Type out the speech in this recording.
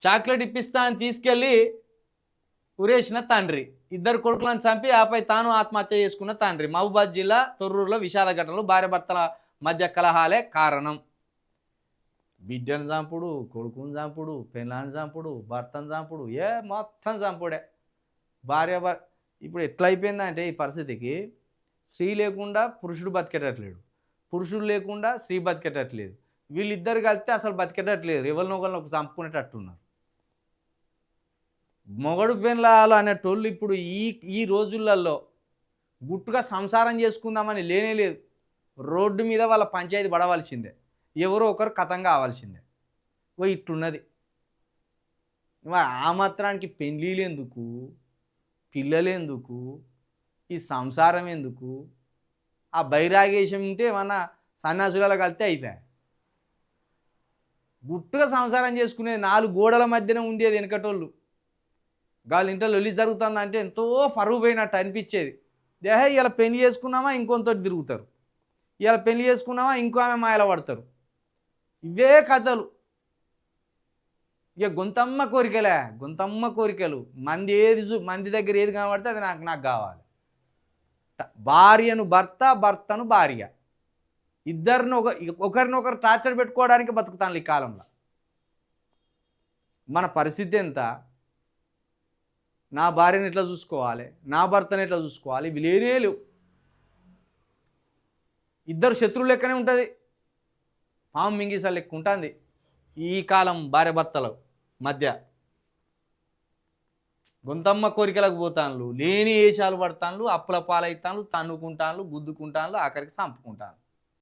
Chocolate ఇప్పిస్తా అని తీసుకెళ్ళి ఉరేసిన తండ్రి, ఇద్దరు కొడుకులను చంపి ఆపై తాను ఆత్మహత్య చేసుకున్న తండ్రి. మహబూబాద్ జిల్లా తొర్రూరులో విషాద ఘటనలు, భార్యాభర్తల మధ్య కలహాలే కారణం. బిడ్డను చంపుడు, కొడుకుని చంపుడు, పెళ్ళాన్ని చంపుడు, భర్తను చంపుడు, మొత్తం చంపుడే. ఇప్పుడు ఎట్లా అయిపోయిందంటే ఈ పరిస్థితికి, స్త్రీ లేకుండా పురుషుడు బతికేటట్లేడు, పురుషుడు లేకుండా స్త్రీ బతికేటట్లేదు, వీళ్ళిద్దరు కలిస్తే అసలు బతికేటట్లేదు, ఎవరినొకరిని చంపుకునేటట్టున్నారు. మొగడు పెళ్ళాలు అనేటోళ్ళు ఇప్పుడు ఈ రోజులలో గుట్టుగా సంసారం చేసుకుందామని లేనే లేదు. రోడ్డు మీద వాళ్ళ పంచాయతీ పడవలసిందే, ఎవరో ఒకరు కథం కావాల్సిందే. ఇట్లున్నది. ఆ మాత్రానికి పెళ్ళిళ్ళు ఎందుకు, పిల్లలు ఎందుకు, ఈ సంసారం ఎందుకు? ఆ బైరాగేశం ఉంటే ఏమన్నా సన్యాసులలో కలిస్తే అయిపోయాయి. గుట్టుగా సంసారం చేసుకునేది 4 గోడల మధ్యన ఉండేది వెనకటోళ్ళు. వాళ్ళ ఇంట్లో లొల్లి జరుగుతుందంటే ఎంతో పరువు పోయినట్టు అనిపించేది. ఇలా పెళ్లి చేసుకున్నామా ఇంకొంతటి తిరుగుతారు, ఇలా పెళ్లి చేసుకున్నామా ఇంకో ఆమె మాయల పడతారు. ఇవే కథలు. ఇక గొంతమ్మ కోరికలే, గొంతమ్మ కోరికలు. మంది దగ్గర ఏది కనబడితే అది నాకు కావాలి. భార్యను భర్త, భర్తను భార్య, ఇద్దరిని ఒకరినొకరు టార్చర్ పెట్టుకోవడానికి బతుకుతాను ఈ కాలంలో. మన పరిస్థితి ఎంత? నా భార్యను ఎట్లా చూసుకోవాలి, నా భర్తను ఎట్లా చూసుకోవాలి, ఇవి లేనే లేవు. ఇద్దరు శత్రువులు లెక్కనే ఉంటుంది, పాము మింగిసా లెక్క ఉంటుంది ఈ కాలం భార్య భర్తల మధ్య. గొంతమ్మ కోరికలకు పోతాన్లు, లేని ఏషాలు పడతాన్లు, అప్పుల పాలైతాన్లు, తన్నుకుంటాన్లు, గుద్దుకుంటాన్లు, ఆఖరికి చంపుకుంటాను.